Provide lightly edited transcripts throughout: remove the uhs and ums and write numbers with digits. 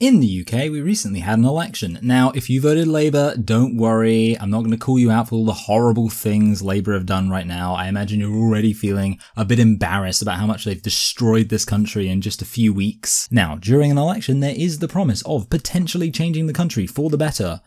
In the UK, we recently had an election. Now, if you voted Labour, don't worry. I'm not going to call you out for all the horrible things Labour have done right now. I imagine you're already feeling a bit embarrassed about how much they've destroyed this country in just a few weeks. Now, during an election, there is the promise of potentially changing the country for the better.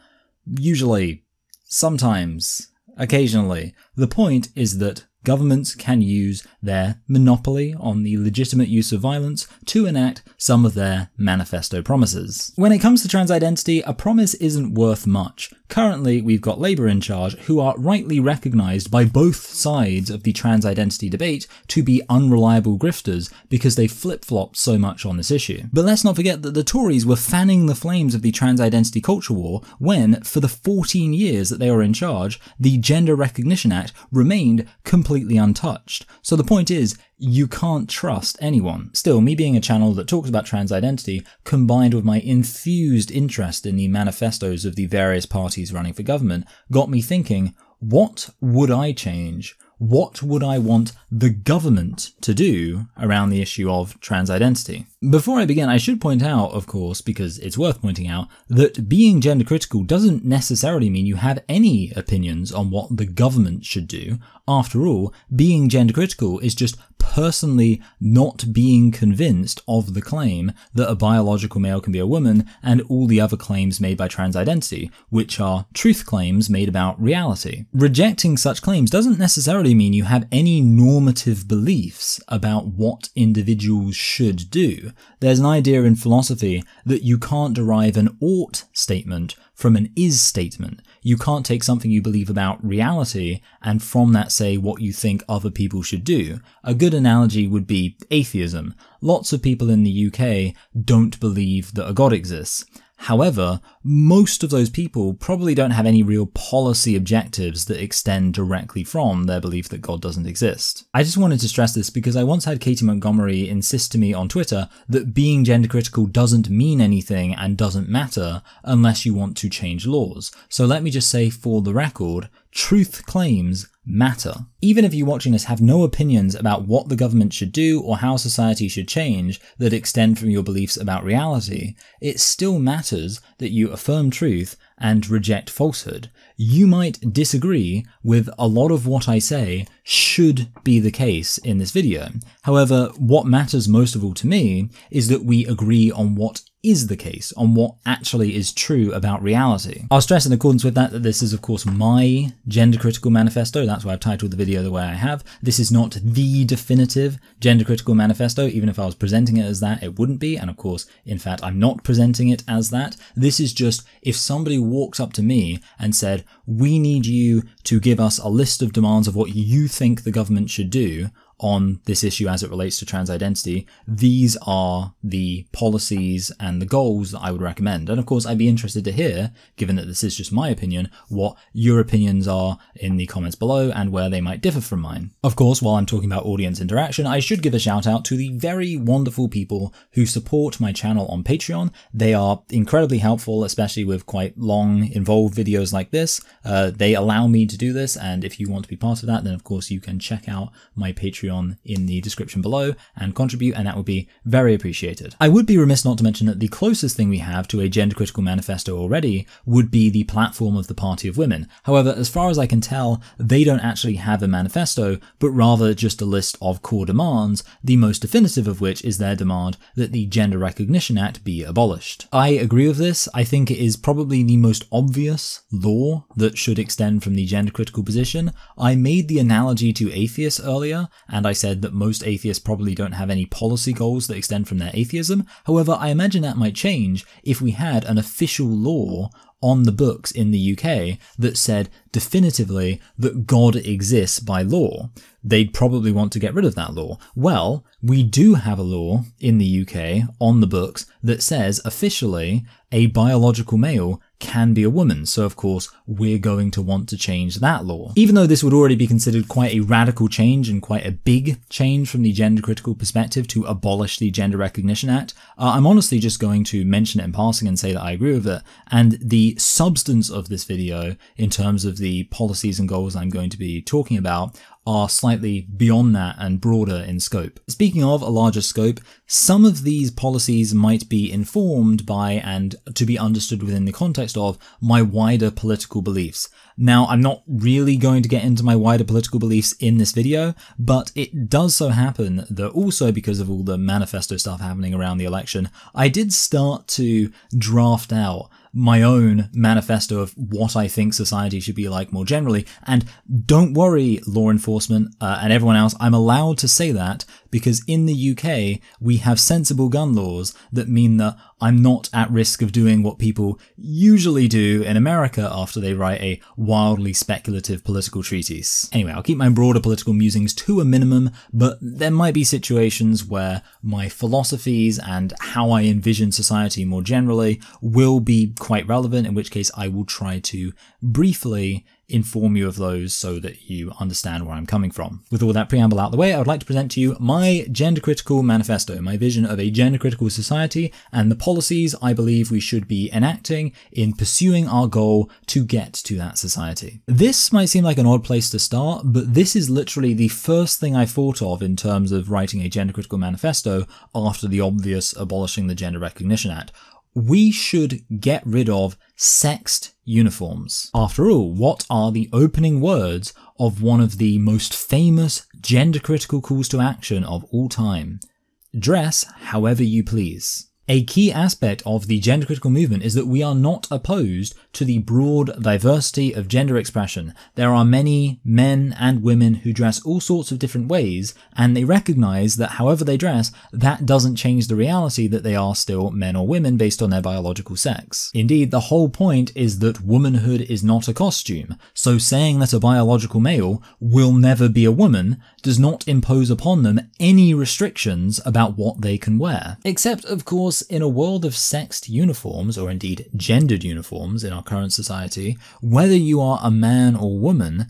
Usually. Sometimes. Occasionally. The point is that governments can use their monopoly on the legitimate use of violence to enact some of their manifesto promises. When it comes to trans identity, a promise isn't worth much. Currently, we've got Labour in charge, who are rightly recognised by both sides of the trans identity debate to be unreliable grifters because they flip-flopped so much on this issue. But let's not forget that the Tories were fanning the flames of the trans identity culture war when, for the 14 years that they were in charge, the Gender Recognition Act remained completely untouched. So the point is, you can't trust anyone. Still, me being a channel that talks about trans identity, combined with my enthused interest in the manifestos of the various parties running for government, got me thinking, what would I change? What would I want the government to do around the issue of trans identity? Before I begin, I should point out, of course, because it's worth pointing out, that being gender critical doesn't necessarily mean you have any opinions on what the government should do. After all, being gender critical is just personally not being convinced of the claim that a biological male can be a woman and all the other claims made by trans identity, which are truth claims made about reality. Rejecting such claims doesn't necessarily mean you have any normative beliefs about what individuals should do. There's an idea in philosophy that you can't derive an ought statement from an is statement. You can't take something you believe about reality and from that say what you think other people should do. A good analogy would be atheism. Lots of people in the UK don't believe that a God exists. However, most of those people probably don't have any real policy objectives that extend directly from their belief that God doesn't exist. I just wanted to stress this because I once had Katie Montgomery insist to me on Twitter that being gender critical doesn't mean anything and doesn't matter unless you want to change laws. So let me just say for the record, truth claims matter. Even if you watching this have no opinions about what the government should do or how society should change that extend from your beliefs about reality, it still matters that you affirm truth and reject falsehood. You might disagree with a lot of what I say should be the case in this video. However, what matters most of all to me is that we agree on what is the case, on what actually is true about reality. I'll stress in accordance with that this is of course my gender critical manifesto. That's why I've titled the video the way I have. This is not the definitive gender critical manifesto. Even if I was presenting it as that, it wouldn't be. And of course, in fact, I'm not presenting it as that. This is just if somebody walks up to me and said, we need you to give us a list of demands of what you think the government should do on this issue as it relates to trans identity, these are the policies and the goals that I would recommend. And of course, I'd be interested to hear, given that this is just my opinion, what your opinions are in the comments below and where they might differ from mine. Of course, while I'm talking about audience interaction, I should give a shout out to the very wonderful people who support my channel on Patreon. They are incredibly helpful, especially with quite long, involved videos like this. They allow me to do this, and if you want to be part of that, then of course you can check out my Patreon in the description below and contribute, and that would be very appreciated. I would be remiss not to mention that the closest thing we have to a gender critical manifesto already would be the platform of the Party of Women. However, as far as I can tell, they don't actually have a manifesto, but rather just a list of core demands, the most definitive of which is their demand that the Gender Recognition Act be abolished. I agree with this. I think it is probably the most obvious law that should extend from the gender critical position. I made the analogy to atheists earlier, and I said that most atheists probably don't have any policy goals that extend from their atheism. However, I imagine that might change if we had an official law on the books in the UK that said definitively that God exists by law. They'd probably want to get rid of that law. Well, we do have a law in the UK on the books that says officially a biological male can be a woman, so of course we're going to want to change that law. Even though this would already be considered quite a radical change and quite a big change from the gender critical perspective to abolish the Gender Recognition Act, I'm honestly just going to mention it in passing and say that I agree with it, and the the substance of this video, in terms of the policies and goals I'm going to be talking about, are slightly beyond that and broader in scope. Speaking of a larger scope, some of these policies might be informed by and to be understood within the context of my wider political beliefs. Now, I'm not really going to get into my wider political beliefs in this video, but it does so happen that also because of all the manifesto stuff happening around the election, I did start to draft out my own manifesto of what I think society should be like more generally. And don't worry, law enforcement and everyone else, I'm allowed to say that because in the UK, we have sensible gun laws that mean that I'm not at risk of doing what people usually do in America after they write a wildly speculative political treatise. Anyway, I'll keep my broader political musings to a minimum, but there might be situations where my philosophies and how I envision society more generally will be quite relevant, in which case I will try to briefly inform you of those so that you understand where I'm coming from. With all that preamble out the way, I would like to present to you my gender-critical manifesto, my vision of a gender-critical society and the policies I believe we should be enacting in pursuing our goal to get to that society. This might seem like an odd place to start, but this is literally the first thing I thought of in terms of writing a gender-critical manifesto after the obvious abolishing the Gender Recognition Act. We should get rid of sexed uniforms. After all, what are the opening words of one of the most famous gender-critical calls to action of all time? Dress however you please. A key aspect of the gender-critical movement is that we are not opposed to the broad diversity of gender expression. There are many men and women who dress all sorts of different ways, and they recognize that however they dress, that doesn't change the reality that they are still men or women based on their biological sex. Indeed, the whole point is that womanhood is not a costume, so saying that a biological male will never be a woman does not impose upon them any restrictions about what they can wear. Except, of course, in a world of sexed uniforms, or indeed gendered uniforms in our current society, whether you are a man or woman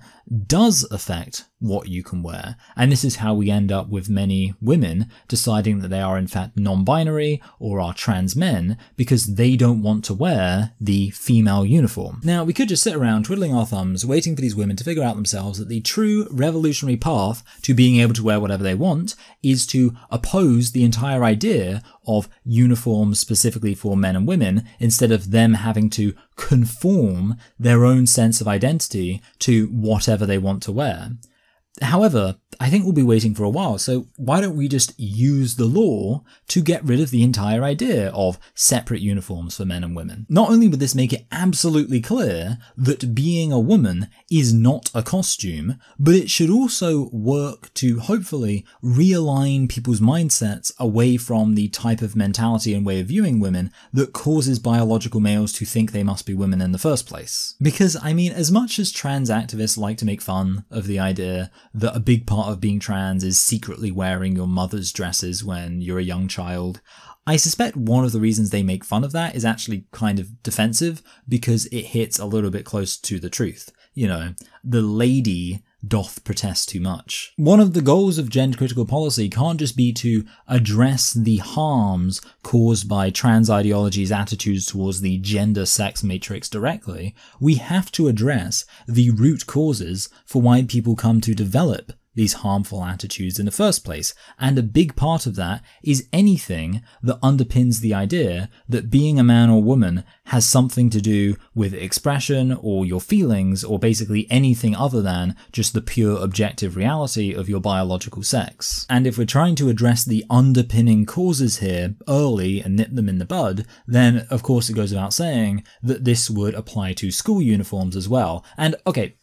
does affect what you can wear. And this is how we end up with many women deciding that they are in fact non-binary or are trans men because they don't want to wear the female uniform. Now, we could just sit around twiddling our thumbs waiting for these women to figure out themselves that the true revolutionary path to being able to wear whatever they want is to oppose the entire idea of uniforms specifically for men and women, instead of them having to conform their own sense of identity to whatever they want to wear. However, I think we'll be waiting for a while, so why don't we just use the law to get rid of the entire idea of separate uniforms for men and women? Not only would this make it absolutely clear that being a woman is not a costume, but it should also work to hopefully realign people's mindsets away from the type of mentality and way of viewing women that causes biological males to think they must be women in the first place. Because, I mean, as much as trans activists like to make fun of the idea that a big part of being trans is secretly wearing your mother's dresses when you're a young child, I suspect one of the reasons they make fun of that is actually kind of defensive, because it hits a little bit close to the truth. You know, the lady doth protest too much. One of the goals of gender-critical policy can't just be to address the harms caused by trans ideology's attitudes towards the gender-sex matrix directly. We have to address the root causes for why people come to develop these harmful attitudes in the first place, and a big part of that is anything that underpins the idea that being a man or woman has something to do with expression or your feelings, or basically anything other than just the pure objective reality of your biological sex. And if we're trying to address the underpinning causes here early and nip them in the bud, then of course it goes without saying that this would apply to school uniforms as well. And okay,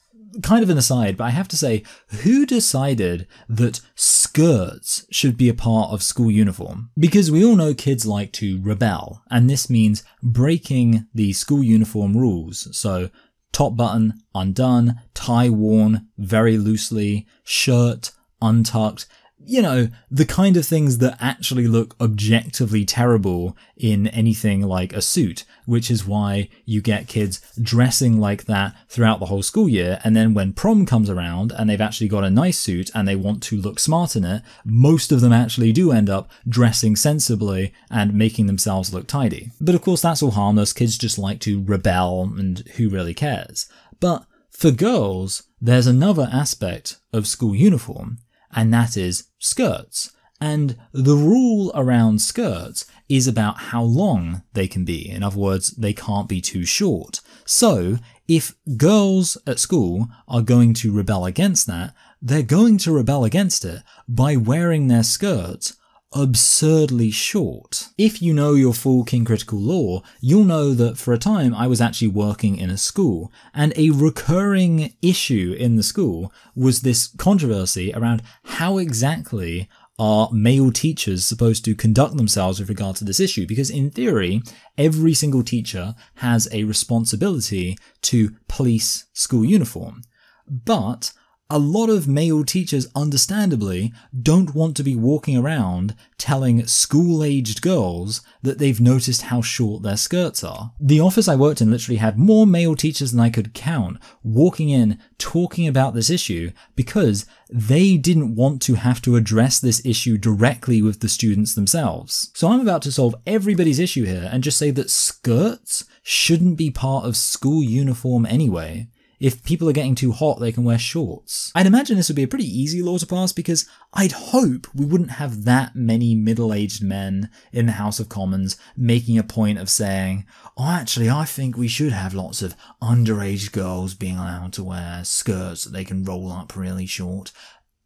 kind of an aside, but I have to say, who decided that skirts should be a part of school uniform? Because we all know kids like to rebel, and this means breaking the school uniform rules. So top button undone, tie worn very loosely, shirt untucked. you know, the kind of things that actually look objectively terrible in anything like a suit, which is why you get kids dressing like that throughout the whole school year, and then when prom comes around and they've actually got a nice suit and they want to look smart in it, most of them actually do end up dressing sensibly and making themselves look tidy. But of course that's all harmless, kids just like to rebel and who really cares? But for girls, there's another aspect of school uniform, and that is skirts. And the rule around skirts is about how long they can be. In other words, they can't be too short. So if girls at school are going to rebel against that, they're going to rebel against it by wearing their skirts absurdly short. If you know your full King Critical lore, you'll know that for a time I was actually working in a school, and a recurring issue in the school was this controversy around how exactly are male teachers supposed to conduct themselves with regard to this issue, because in theory, every single teacher has a responsibility to police school uniform. But a lot of male teachers, understandably, don't want to be walking around telling school-aged girls that they've noticed how short their skirts are. The office I worked in literally had more male teachers than I could count walking in talking about this issue because they didn't want to have to address this issue directly with the students themselves. So I'm about to solve everybody's issue here and just say that skirts shouldn't be part of school uniform anyway. If people are getting too hot, they can wear shorts. I'd imagine this would be a pretty easy law to pass because I'd hope we wouldn't have that many middle-aged men in the House of Commons making a point of saying, oh, actually, I think we should have lots of underage girls being allowed to wear skirts that they can roll up really short.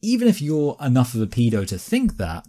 Even if you're enough of a pedo to think that,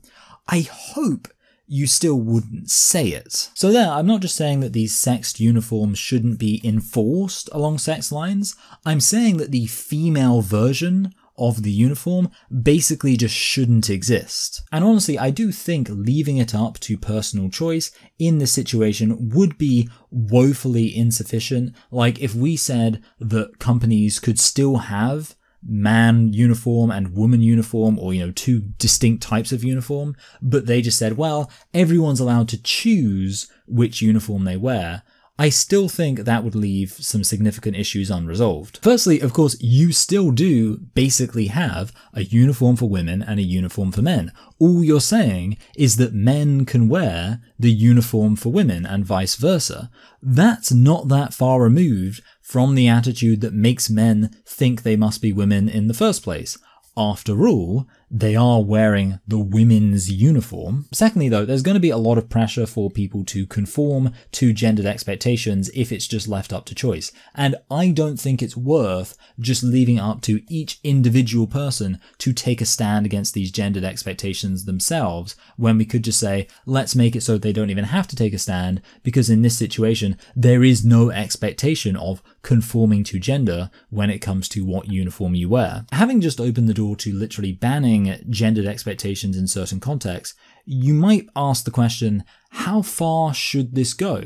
I hope you still wouldn't say it. So there, I'm not just saying that these sexed uniforms shouldn't be enforced along sex lines, I'm saying that the female version of the uniform basically just shouldn't exist. And honestly, I do think leaving it up to personal choice in this situation would be woefully insufficient. Like if we said that companies could still have man uniform and woman uniform, or, you know, two distinct types of uniform, but they just said, well, everyone's allowed to choose which uniform they wear, I still think that would leave some significant issues unresolved. Firstly, of course, you still do basically have a uniform for women and a uniform for men. All you're saying is that men can wear the uniform for women and vice versa. That's not that far removed from the attitude that makes men think they must be women in the first place. After all, they are wearing the women's uniform. Secondly though, there's going to be a lot of pressure for people to conform to gendered expectations if it's just left up to choice. And I don't think it's worth just leaving it up to each individual person to take a stand against these gendered expectations themselves, when we could just say, let's make it so they don't even have to take a stand, because in this situation, there is no expectation of conforming to gender when it comes to what uniform you wear. Having just opened the door to literally banning gendered expectations in certain contexts, you might ask the question, how far should this go?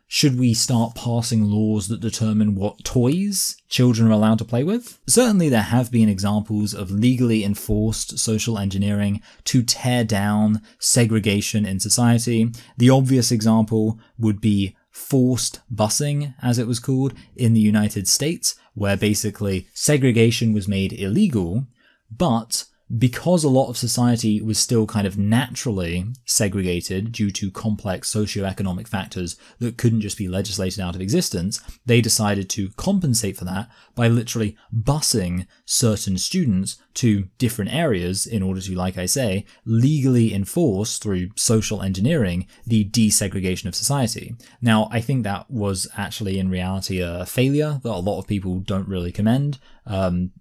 Should we start passing laws that determine what toys children are allowed to play with? Certainly there have been examples of legally enforced social engineering to tear down segregation in society. The obvious example would be forced busing, as it was called, in the United States, where basically segregation was made illegal, but because a lot of society was still kind of naturally segregated due to complex socioeconomic factors that couldn't just be legislated out of existence, they decided to compensate for that by literally busing certain students to different areas in order to, like I say, legally enforce through social engineering the desegregation of society. Now, I think that was actually in reality a failure that a lot of people don't really commend.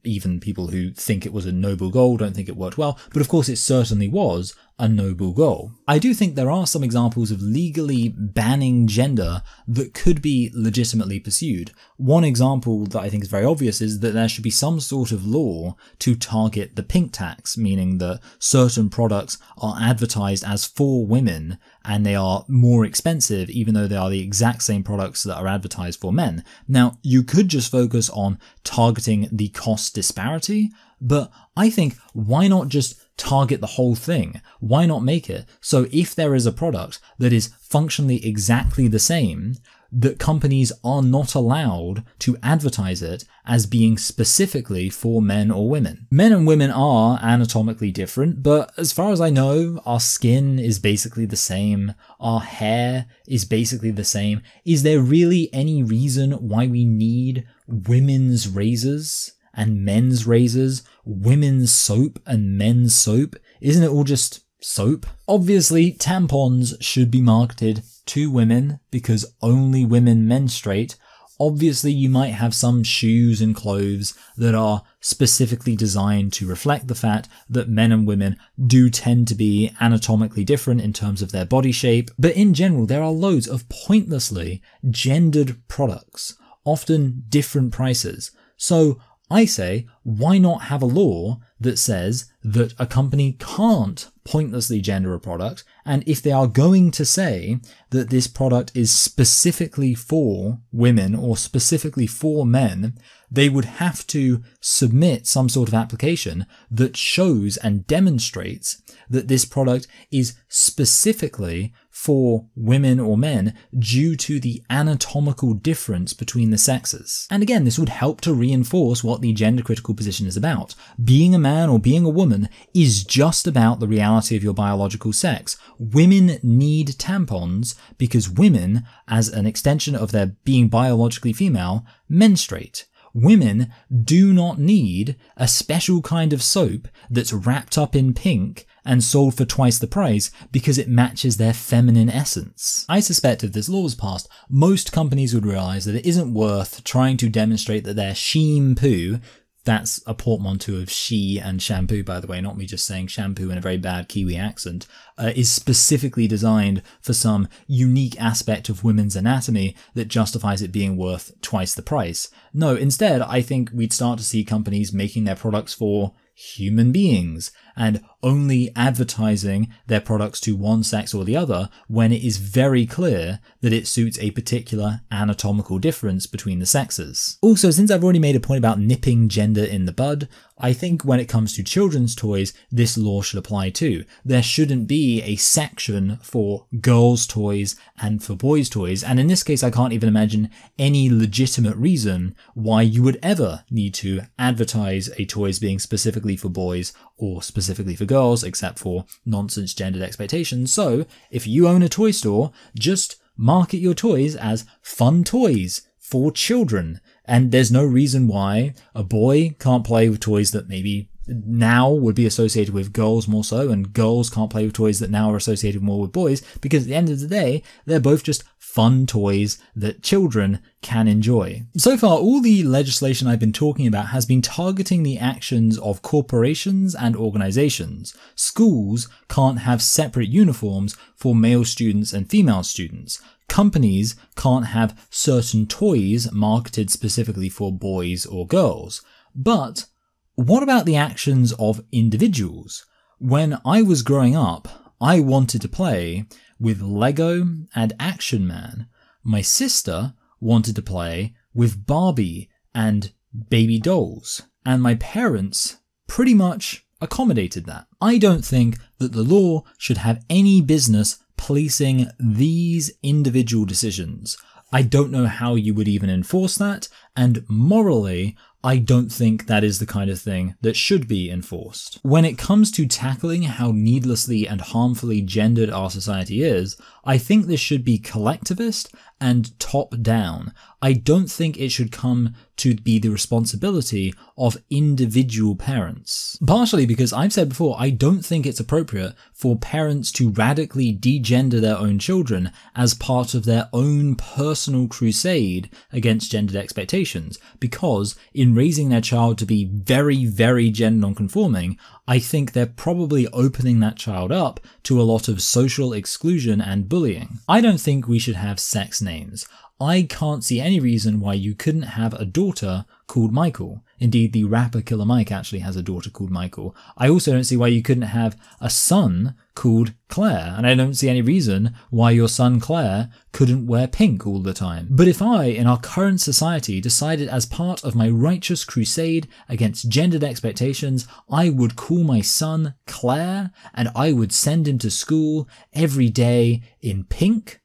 Even people who think it was a noble goal don't think it worked well, but of course it certainly was a noble goal. I do think there are some examples of legally banning gender that could be legitimately pursued. One example that I think is very obvious is that there should be some sort of law to target the pink tax, meaning that certain products are advertised as for women and they are more expensive even though they are the exact same products that are advertised for men. Now, you could just focus on targeting the cost disparity, but I think why not just target the whole thing? Why not make it so if there is a product that is functionally exactly the same, that companies are not allowed to advertise it as being specifically for men or women? Men and women are anatomically different, but as far as I know, our skin is basically the same. Our hair is basically the same. Is there really any reason why we need women's razors and men's razors, women's soap and men's soap? Isn't it all just soap? Obviously, tampons should be marketed to women because only women menstruate. Obviously, you might have some shoes and clothes that are specifically designed to reflect the fact that men and women do tend to be anatomically different in terms of their body shape. But in general, there are loads of pointlessly gendered products, often different prices. So I say, why not have a law that says that a company can't pointlessly gender a product, and if they are going to say that this product is specifically for women or specifically for men, they would have to submit some sort of application that shows and demonstrates that this product is specifically for women or men due to the anatomical difference between the sexes. And again, this would help to reinforce what the gender critical position is about. Being a man or being a woman is just about the reality of your biological sex. Women need tampons because women, as an extension of their being biologically female, menstruate. Women do not need a special kind of soap that's wrapped up in pink and sold for twice the price because it matches their feminine essence. I suspect if this law was passed, most companies would realize that it isn't worth trying to demonstrate that their sheem-poo, that's a portmanteau of she and shampoo, by the way, not me just saying shampoo in a very bad Kiwi accent, is specifically designed for some unique aspect of women's anatomy that justifies it being worth twice the price. No, instead, I think we'd start to see companies making their products for human beings and only advertising their products to one sex or the other when it is very clear that it suits a particular anatomical difference between the sexes. Also, since I've already made a point about nipping gender in the bud, I think when it comes to children's toys, this law should apply too. There shouldn't be a section for girls' toys and for boys' toys, and in this case I can't even imagine any legitimate reason why you would ever need to advertise a toy as being specifically for boys or specifically for girls, except for nonsense gendered expectations. So if you own a toy store, just market your toys as fun toys for children. And there's no reason why a boy can't play with toys that maybe now would be associated with girls more so, and girls can't play with toys that now are associated more with boys, because at the end of the day, they're both just fun toys that children can enjoy. So far, all the legislation I've been talking about has been targeting the actions of corporations and organizations. Schools can't have separate uniforms for male students and female students. Companies can't have certain toys marketed specifically for boys or girls. But what about the actions of individuals? When I was growing up, I wanted to play with Lego and Action Man. My sister wanted to play with Barbie and baby dolls. And my parents pretty much accommodated that. I don't think that the law should have any business policing these individual decisions. I don't know how you would even enforce that, and morally, I don't think that is the kind of thing that should be enforced. When it comes to tackling how needlessly and harmfully gendered our society is, I think this should be collectivist and top-down. I don't think it should come to be the responsibility of individual parents. Partially because I've said before, I don't think it's appropriate for parents to radically degender their own children as part of their own personal crusade against gendered expectations, because in raising their child to be very, very gender non-conforming, I think they're probably opening that child up to a lot of social exclusion and bullying. I don't think we should have sex names. I can't see any reason why you couldn't have a daughter called Michael. Indeed, the rapper Killer Mike actually has a daughter called Michael. I also don't see why you couldn't have a son called Claire, and I don't see any reason why your son Claire couldn't wear pink all the time. But if I, in our current society, decided as part of my righteous crusade against gendered expectations, I would call my son Claire, and I would send him to school every day in pink,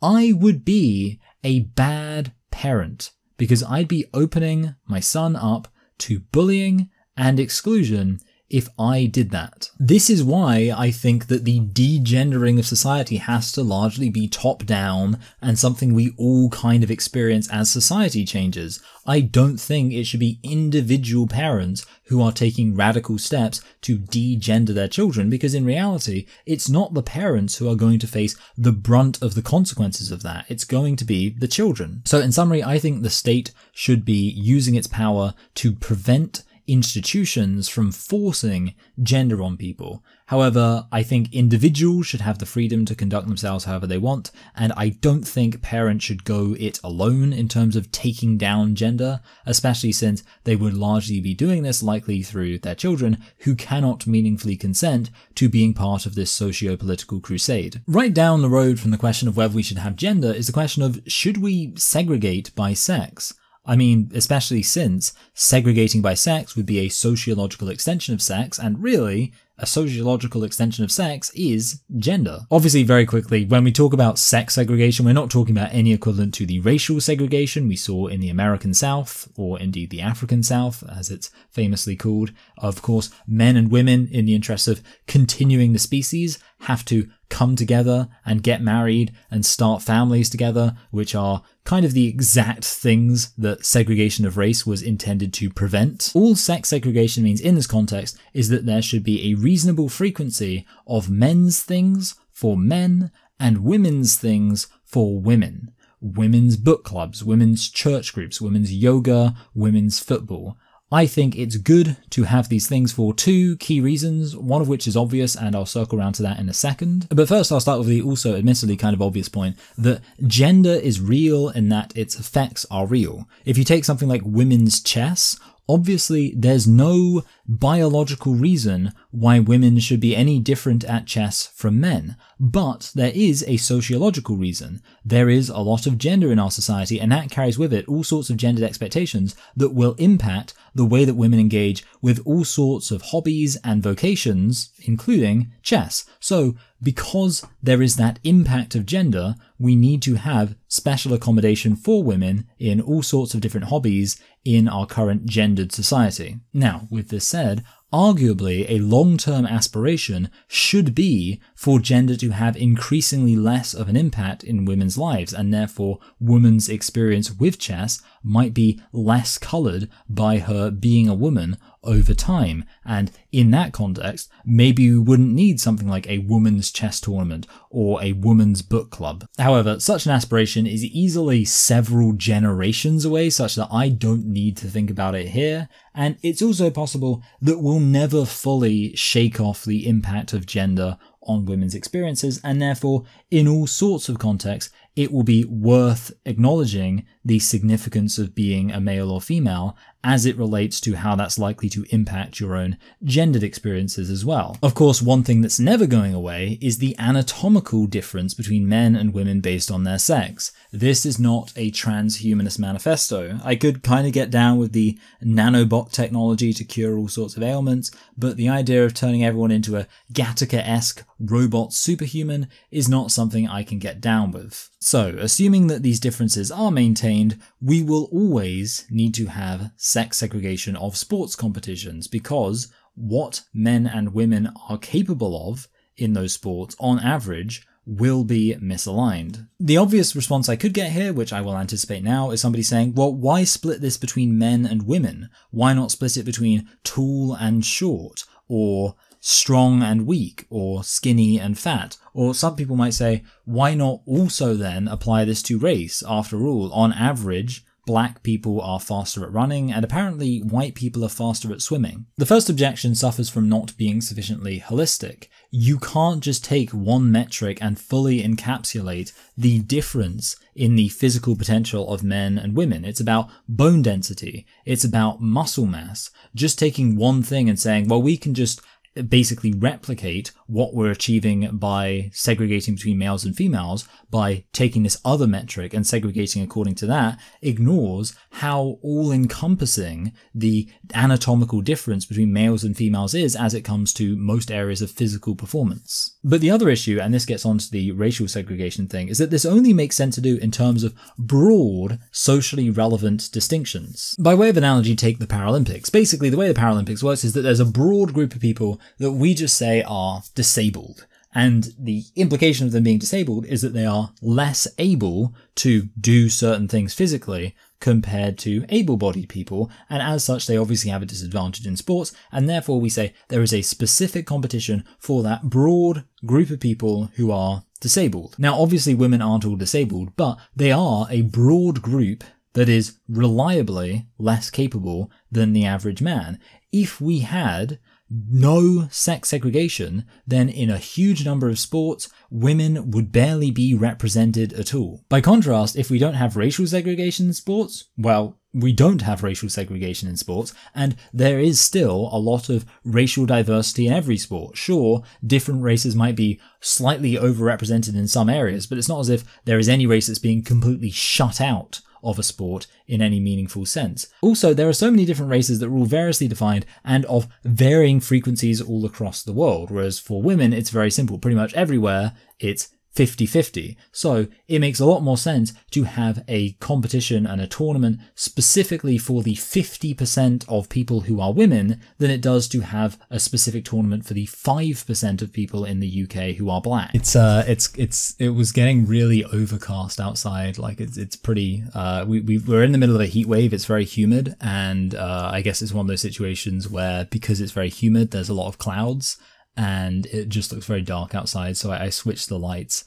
I would be a bad parent, because I'd be opening my son up to bullying and exclusion if I did that. This is why I think that the degendering of society has to largely be top-down and something we all kind of experience as society changes. I don't think it should be individual parents who are taking radical steps to degender their children, because in reality, it's not the parents who are going to face the brunt of the consequences of that. It's going to be the children. So in summary, I think the state should be using its power to prevent institutions from forcing gender on people. However, I think individuals should have the freedom to conduct themselves however they want, and I don't think parents should go it alone in terms of taking down gender, especially since they would largely be doing this likely through their children, who cannot meaningfully consent to being part of this socio-political crusade. Right down the road from the question of whether we should have gender is the question of, should we segregate by sex? I mean, especially since segregating by sex would be a sociological extension of sex, and really, a sociological extension of sex is gender. Obviously, very quickly, when we talk about sex segregation, we're not talking about any equivalent to the racial segregation we saw in the American South, or indeed the African South, as it's famously called. Of course, men and women, in the interest of continuing the species, have to come together and get married and start families together, which are kind of the exact things that segregation of race was intended to prevent. All sex segregation means in this context is that there should be a reasonable frequency of men's things for men and women's things for women. Women's book clubs, women's church groups, women's yoga, women's football. I think it's good to have these things for two key reasons, one of which is obvious, and I'll circle around to that in a second. But first I'll start with the also admittedly kind of obvious point that gender is real in that its effects are real. If you take something like women's chess, obviously there's no biological reason why women should be any different at chess from men, but there is a sociological reason. There is a lot of gender in our society, and that carries with it all sorts of gendered expectations that will impact the way that women engage with all sorts of hobbies and vocations, including chess. So, because there is that impact of gender, we need to have special accommodation for women in all sorts of different hobbies in our current gendered society. Now, with this said, arguably a long-term aspiration should be for gender to have increasingly less of an impact in women's lives, and therefore women's experience with chess might be less coloured by her being a woman over time. And in that context, maybe we wouldn't need something like a women's chess tournament or a women's book club. However, such an aspiration is easily several generations away, such that I don't need to think about it here. And it's also possible that we'll never fully shake off the impact of gender on women's experiences, and therefore, in all sorts of contexts, it will be worth acknowledging the significance of being a male or female as it relates to how that's likely to impact your own gendered experiences as well. Of course, one thing that's never going away is the anatomical difference between men and women based on their sex. This is not a transhumanist manifesto. I could kind of get down with the nanobot technology to cure all sorts of ailments, but the idea of turning everyone into a Gattaca-esque robot superhuman is not something I can get down with. So, assuming that these differences are maintained, we will always need to have sex segregation of sports competitions, because what men and women are capable of in those sports, on average, will be misaligned. The obvious response I could get here, which I will anticipate now, is somebody saying, well, why split this between men and women? Why not split it between tall and short, or strong and weak, or skinny and fat? Or some people might say, why not also then apply this to race? After all, on average, black people are faster at running, and apparently white people are faster at swimming. The first objection suffers from not being sufficiently holistic. You can't just take one metric and fully encapsulate the difference in the physical potential of men and women. It's about bone density. It's about muscle mass. Just taking one thing and saying, well, we can just basically replicate what we're achieving by segregating between males and females by taking this other metric and segregating according to that, ignores how all-encompassing the anatomical difference between males and females is as it comes to most areas of physical performance. But the other issue, and this gets onto the racial segregation thing, is that this only makes sense to do in terms of broad, socially relevant distinctions. By way of analogy, take the Paralympics. Basically, the way the Paralympics works is that there's a broad group of people that we just say are disabled. And the implication of them being disabled is that they are less able to do certain things physically compared to able-bodied people, and as such they obviously have a disadvantage in sports, and therefore we say there is a specific competition for that broad group of people who are disabled. Now obviously women aren't all disabled, but they are a broad group that is reliably less capable than the average man. If we had no sex segregation, then in a huge number of sports, women would barely be represented at all. By contrast, if we don't have racial segregation in sports, well, we don't have racial segregation in sports, and there is still a lot of racial diversity in every sport. Sure, different races might be slightly overrepresented in some areas, but it's not as if there is any race that's being completely shut out of a sport in any meaningful sense. Also, there are so many different races that are all variously defined and of varying frequencies all across the world, whereas for women it's very simple. Pretty much everywhere it's 50-50. So it makes a lot more sense to have a competition and a tournament specifically for the 50% of people who are women than it does to have a specific tournament for the 5% of people in the UK who are black. It was getting really overcast outside. Like it's pretty, we're in the middle of a heat wave. It's very humid. And, I guess it's one of those situations where because it's very humid, there's a lot of clouds. And it just looks very dark outside, so I switched the lights.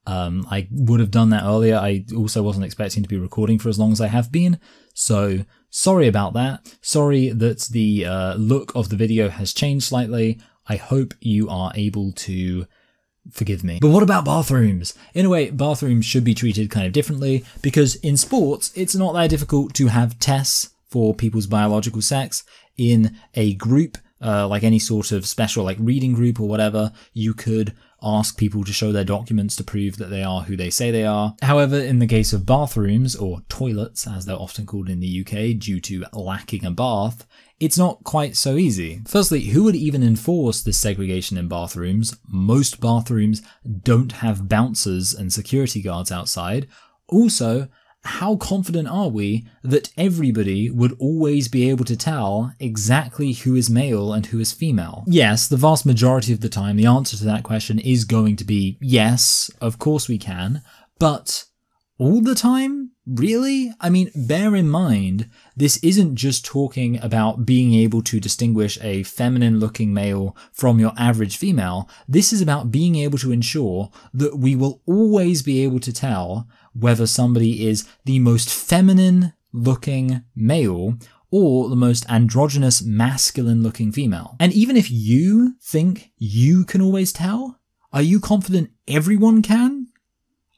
I would have done that earlier. I also wasn't expecting to be recording for as long as I have been, so sorry about that. Sorry that the look of the video has changed slightly. I hope you are able to forgive me. But what about bathrooms? In a way, bathrooms should be treated kind of differently, because in sports, it's not that difficult to have tests for people's biological sex in a group. Like any sort of special like reading group or whatever, you could ask people to show their documents to prove that they are who they say they are. However, in the case of bathrooms, or toilets as they're often called in the UK due to lacking a bath, it's not quite so easy. Firstly, who would even enforce this segregation in bathrooms? Most bathrooms don't have bouncers and security guards outside. Also, how confident are we that everybody would always be able to tell exactly who is male and who is female? Yes, the vast majority of the time the answer to that question is going to be yes, of course we can, but all the time? Really? I mean, bear in mind, this isn't just talking about being able to distinguish a feminine-looking male from your average female. This is about being able to ensure that we will always be able to tell whether somebody is the most feminine-looking male or the most androgynous, masculine-looking female. And even if you think you can always tell, are you confident everyone can?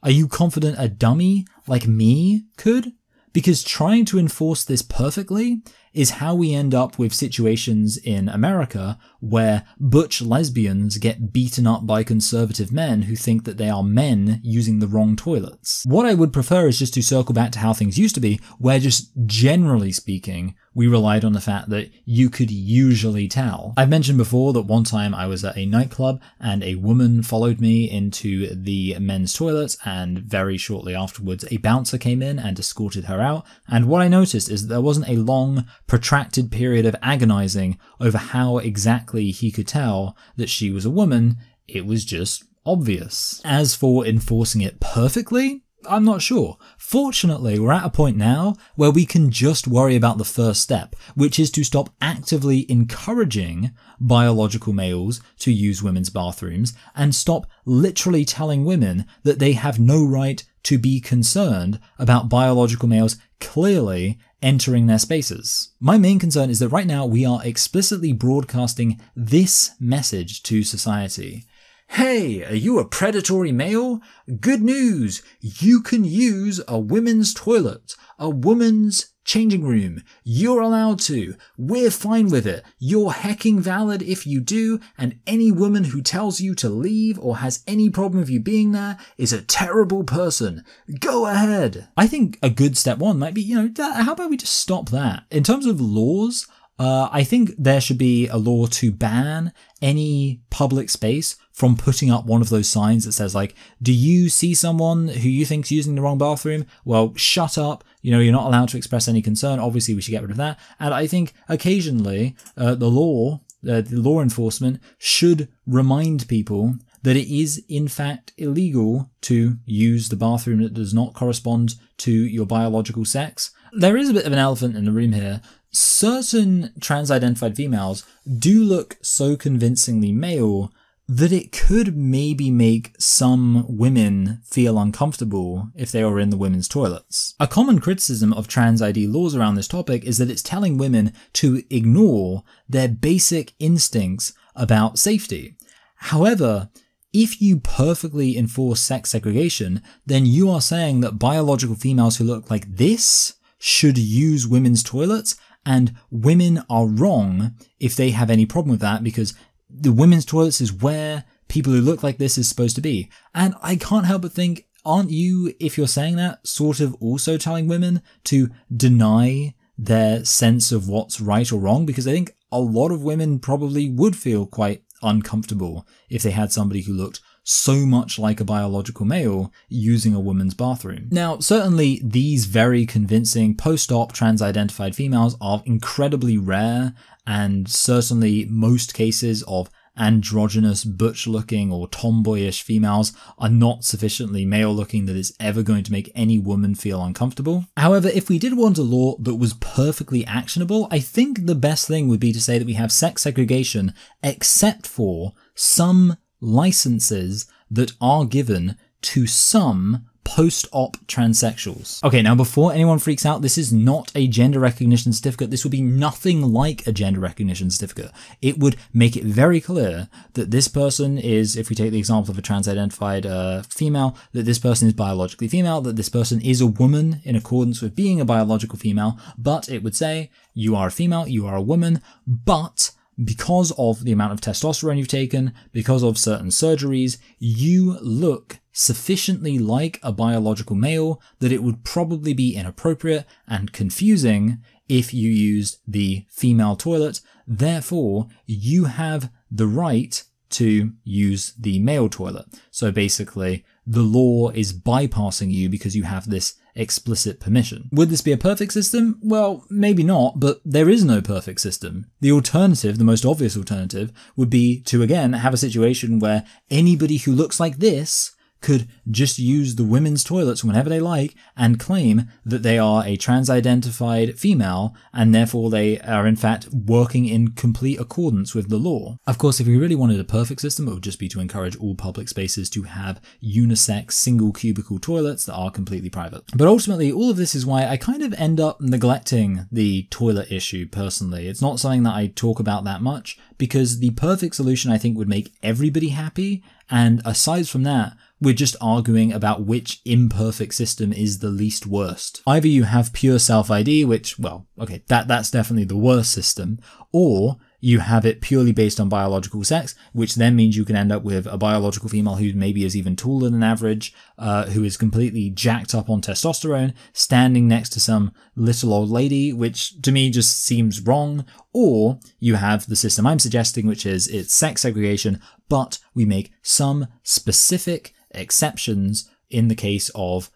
Are you confident a dummy like me could? Because trying to enforce this perfectly is how we end up with situations in America where butch lesbians get beaten up by conservative men who think that they are men using the wrong toilets. What I would prefer is just to circle back to how things used to be, where just generally speaking, we relied on the fact that you could usually tell. I've mentioned before that one time I was at a nightclub and a woman followed me into the men's toilets, and very shortly afterwards a bouncer came in and escorted her out, and what I noticed is that there wasn't a long, protracted period of agonizing over how exactly he could tell that she was a woman. It was just obvious. As for enforcing it perfectly, I'm not sure. Fortunately, we're at a point now where we can just worry about the first step, which is to stop actively encouraging biological males to use women's bathrooms and stop literally telling women that they have no right to be concerned about biological males clearly entering their spaces. My main concern is that right now we are explicitly broadcasting this message to society. Hey, are you a predatory male? Good news! You can use a women's toilet, a woman's changing room. You're allowed to. We're fine with it. You're hecking valid if you do, and any woman who tells you to leave or has any problem with you being there is a terrible person. Go ahead. I think a good step one might be, how about we just stop that? In terms of laws, I think there should be a law to ban any public space from putting up one of those signs that says, like, do you see someone who you think's using the wrong bathroom? Well, shut up. You're not allowed to express any concern. Obviously, we should get rid of that. And I think occasionally the law enforcement should remind people that it is in fact illegal to use the bathroom that does not correspond to your biological sex. There is a bit of an elephant in the room here. Certain trans-identified females do look so convincingly male that it could maybe make some women feel uncomfortable if they were in the women's toilets. A common criticism of trans ID laws around this topic is that it's telling women to ignore their basic instincts about safety. However, if you perfectly enforce sex segregation, then you are saying that biological females who look like this should use women's toilets, and women are wrong if they have any problem with that, because the women's toilets is where people who look like this is supposed to be. And I can't help but think, aren't you, if you're saying that, sort of also telling women to deny their sense of what's right or wrong? Because I think a lot of women probably would feel quite uncomfortable if they had somebody who looked so much like a biological male using a woman's bathroom. Now, certainly these very convincing post-op trans-identified females are incredibly rare, and certainly most cases of androgynous, butch-looking or tomboyish females are not sufficiently male-looking that it's ever going to make any woman feel uncomfortable. However, if we did want a law that was perfectly actionable, I think the best thing would be to say that we have sex segregation except for some licenses that are given to some post-op transsexuals. Okay, now before anyone freaks out, this is not a gender recognition certificate. This would be nothing like a gender recognition certificate. It would make it very clear that this person is, if we take the example of a trans-identified female, that this person is biologically female, that this person is a woman in accordance with being a biological female, but it would say, you are a female, you are a woman, but because of the amount of testosterone you've taken, because of certain surgeries, you look sufficiently like a biological male that it would probably be inappropriate and confusing if you used the female toilet. Therefore, you have the right to use the male toilet. So basically, the law is bypassing you because you have this explicit permission. Would this be a perfect system? Well, maybe not, but there is no perfect system. The alternative, the most obvious alternative, would be to again have a situation where anybody who looks like this could just use the women's toilets whenever they like and claim that they are a trans-identified female and therefore they are in fact working in complete accordance with the law. Of course, if we really wanted a perfect system, it would just be to encourage all public spaces to have unisex single cubicle toilets that are completely private. But ultimately, all of this is why I kind of end up neglecting the toilet issue personally. It's not something that I talk about that much because the perfect solution I think would make everybody happy, and aside from that, we're just arguing about which imperfect system is the least worst. Either you have pure self-ID, which, well, okay, that's definitely the worst system, or you have it purely based on biological sex, which then means you can end up with a biological female who maybe is even taller than average, who is completely jacked up on testosterone, standing next to some little old lady, which to me just seems wrong. Or you have the system I'm suggesting, which is it's sex segregation, but we make some specific exceptions in the case of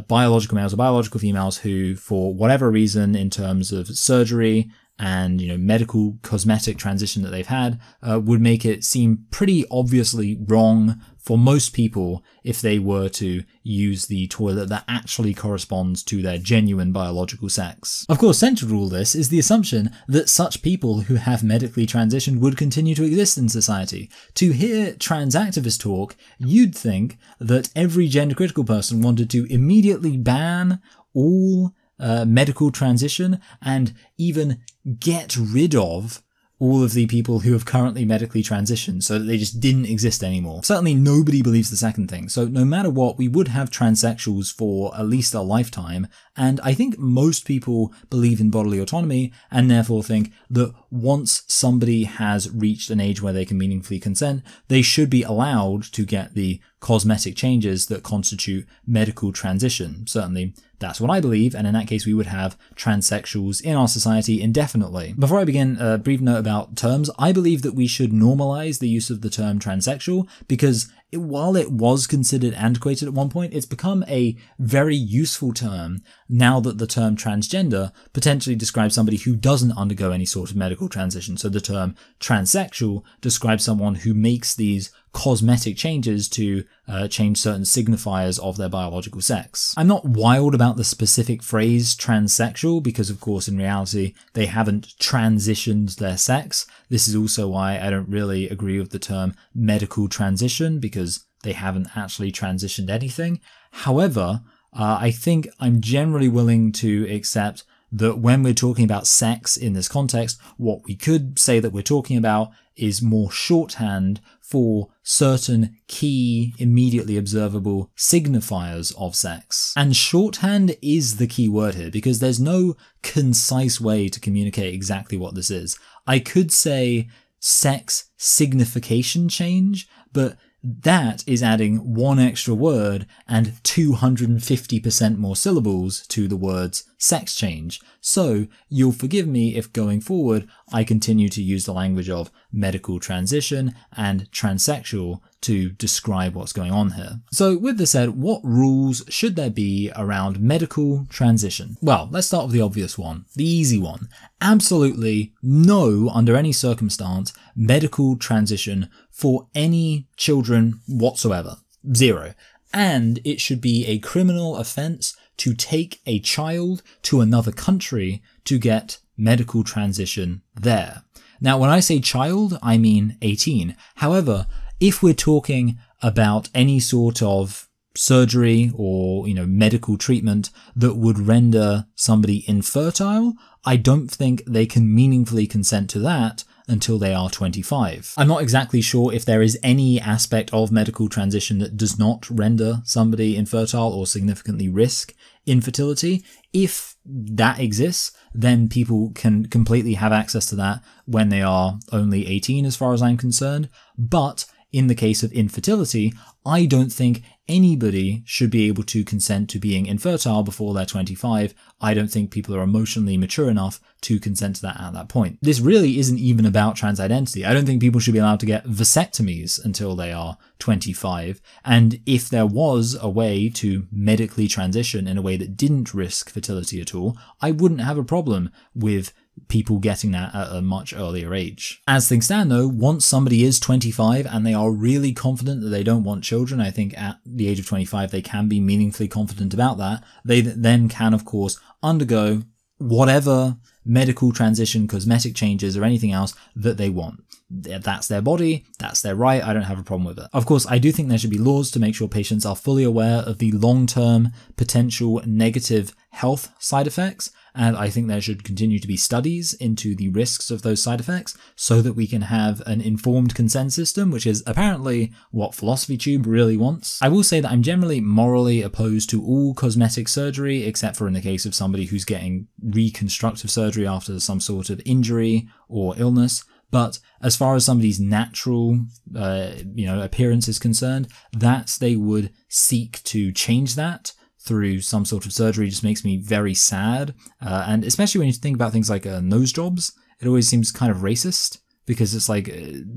biological males or biological females who, for whatever reason in terms of surgery and, medical cosmetic transition that they've had would make it seem pretty obviously wrong for most people if they were to use the toilet that actually corresponds to their genuine biological sex. Of course, central to all this is the assumption that such people who have medically transitioned would continue to exist in society. To hear trans activists talk, you'd think that every gender-critical person wanted to immediately ban all medical transition and even get rid of all of the people who have currently medically transitioned so that they just didn't exist anymore. Certainly nobody believes the second thing, so no matter what, we would have transsexuals for at least a lifetime, and I think most people believe in bodily autonomy and therefore think that once somebody has reached an age where they can meaningfully consent, they should be allowed to get the cosmetic changes that constitute medical transition. Certainly, that's what I believe, and in that case we would have transsexuals in our society indefinitely. Before I begin, a brief note about terms. I believe that we should normalize the use of the term transsexual because while it was considered antiquated at one point, it's become a very useful term now that the term transgender potentially describes somebody who doesn't undergo any sort of medical transition. So the term transsexual describes someone who makes these cosmetic changes to change certain signifiers of their biological sex. I'm not wild about the specific phrase transsexual because, of course, in reality, they haven't transitioned their sex. This is also why I don't really agree with the term medical transition because they haven't actually transitioned anything. However, I think I'm generally willing to accept that when we're talking about sex in this context, what we could say that we're talking about is more shorthand for certain key, immediately observable signifiers of sex. And shorthand is the key word here because there's no concise way to communicate exactly what this is. I could say sex signification change, but that is adding one extra word and 250% more syllables to the words sex change. So you'll forgive me if going forward I continue to use the language of medical transition and transsexual to describe what's going on here. So with this said, what rules should there be around medical transition? Well, let's start with the obvious one, the easy one. Absolutely no, under any circumstance, medical transition for any children whatsoever. Zero. And it should be a criminal offense to take a child to another country to get medical transition there. Now, when I say child, I mean 18. However, if we're talking about any sort of surgery or, medical treatment that would render somebody infertile, I don't think they can meaningfully consent to that until they are 25. I'm not exactly sure if there is any aspect of medical transition that does not render somebody infertile or significantly risk infertility. If that exists, then people can completely have access to that when they are only 18 as far as I'm concerned. But in the case of infertility, I don't think anybody should be able to consent to being infertile before they're 25. I don't think people are emotionally mature enough to consent to that at that point. This really isn't even about trans identity. I don't think people should be allowed to get vasectomies until they are 25. And if there was a way to medically transition in a way that didn't risk fertility at all, I wouldn't have a problem with people getting that at a much earlier age. As things stand though, once somebody is 25 and they are really confident that they don't want children, I think at the age of 25 they can be meaningfully confident about that, they then can of course undergo whatever medical transition, cosmetic changes or anything else that they want. That's their body, that's their right, I don't have a problem with it. Of course, I do think there should be laws to make sure patients are fully aware of the long-term potential negative health side effects, and I think there should continue to be studies into the risks of those side effects so that we can have an informed consent system, which is apparently what Philosophy Tube really wants. I will say that I'm generally morally opposed to all cosmetic surgery, except for in the case of somebody who's getting reconstructive surgery after some sort of injury or illness. But as far as somebody's natural, appearance is concerned, that they would seek to change that through some sort of surgery just makes me very sad. And especially when you think about things like nose jobs, it always seems kind of racist because it's like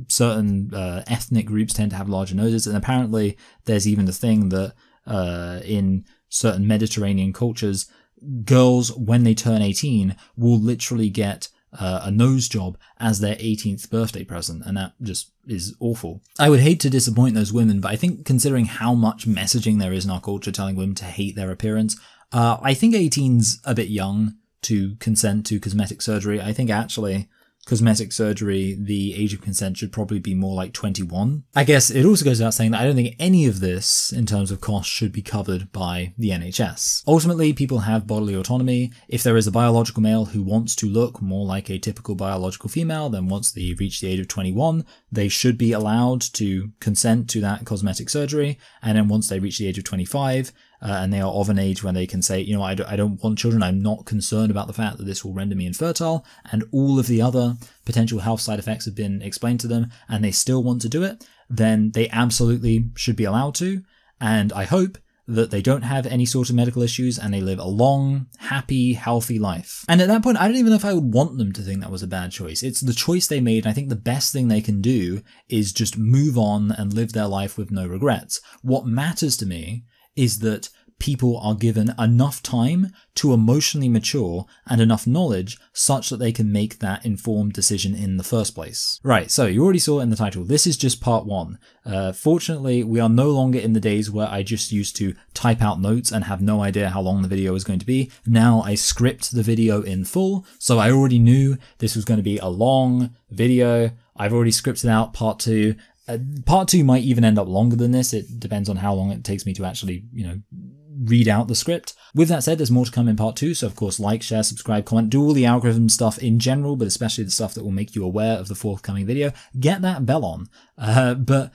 certain ethnic groups tend to have larger noses. And apparently there's even the thing that in certain Mediterranean cultures, girls, when they turn 18, will literally get a nose job as their 18th birthday present, and that just is awful. I would hate to disappoint those women, but I think considering how much messaging there is in our culture telling women to hate their appearance, I think 18's a bit young to consent to cosmetic surgery. I think actually cosmetic surgery, the age of consent should probably be more like 21. I guess it also goes without saying that I don't think any of this, in terms of cost, should be covered by the NHS. Ultimately, people have bodily autonomy. If there is a biological male who wants to look more like a typical biological female, then once they reach the age of 21, they should be allowed to consent to that cosmetic surgery. And then once they reach the age of 25, and they are of an age when they can say, you know, I don't want children, I'm not concerned about the fact that this will render me infertile, and all of the other potential health side effects have been explained to them, and they still want to do it, then they absolutely should be allowed to. And I hope that they don't have any sort of medical issues and they live a long, happy, healthy life. And at that point, I don't even know if I would want them to think that was a bad choice. It's the choice they made, and I think the best thing they can do is just move on and live their life with no regrets. What matters to me is that people are given enough time to emotionally mature and enough knowledge such that they can make that informed decision in the first place. Right, so you already saw in the title, this is just part one. Fortunately, we are no longer in the days where I just used to type out notes and have no idea how long the video was going to be. Now I script the video in full, so I already knew this was going to be a long video. I've already scripted out part two. Part two might even end up longer than this. It depends on how long it takes me to actually, read out the script. With that said, there's more to come in part two. So of course, like, share, subscribe, comment, do all the algorithm stuff in general, but especially the stuff that will make you aware of the forthcoming video. Get that bell on. But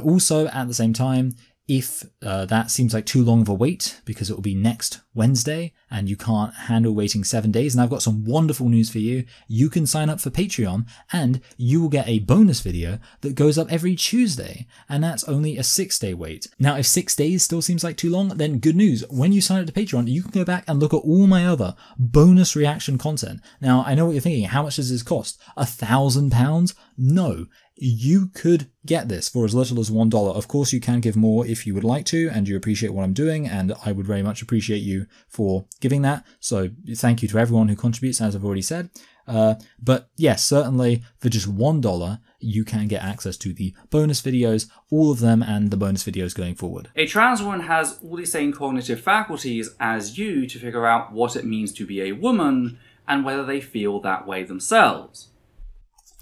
also at the same time, if that seems like too long of a wait, because it will be next Wednesday and you can't handle waiting 7 days, and I've got some wonderful news for you. You can sign up for Patreon and you will get a bonus video that goes up every Tuesday, and that's only a 6-day wait. Now, if 6 days still seems like too long, then good news. When you sign up to Patreon, you can go back and look at all my other bonus reaction content. Now, I know what you're thinking. How much does this cost? £1,000? No. You could get this for as little as $1. Of course, you can give more if you would like to, and you appreciate what I'm doing, and I would very much appreciate you for giving that. So thank you to everyone who contributes, as I've already said. But yes, certainly for just $1, you can get access to the bonus videos, all of them, and the bonus videos going forward. A trans woman has all the same cognitive faculties as you to figure out what it means to be a woman and whether they feel that way themselves.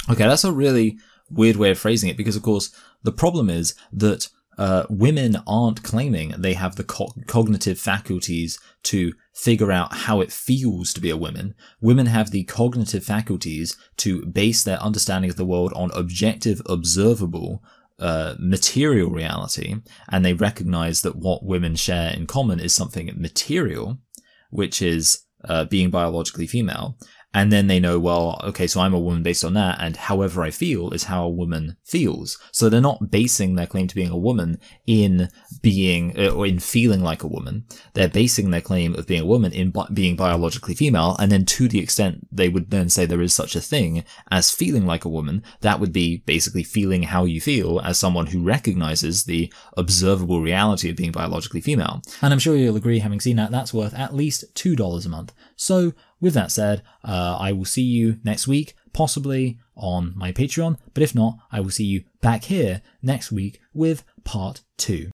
Okay, that's a really weird way of phrasing it, because of course the problem is that women aren't claiming they have the cognitive faculties to figure out how it feels to be a woman. Women have the cognitive faculties to base their understanding of the world on objective, observable, material reality, and they recognize that what women share in common is something material, which is being biologically female. And then they know, well, okay, so I'm a woman based on that, and however I feel is how a woman feels. So they're not basing their claim to being a woman in being, or in feeling like a woman. They're basing their claim of being a woman in being biologically female, and then to the extent they would then say there is such a thing as feeling like a woman, that would be basically feeling how you feel as someone who recognizes the observable reality of being biologically female. And I'm sure you'll agree, having seen that, that's worth at least $2 a month. So, with that said, I will see you next week, possibly on my Patreon, but if not, I will see you back here next week with part 2.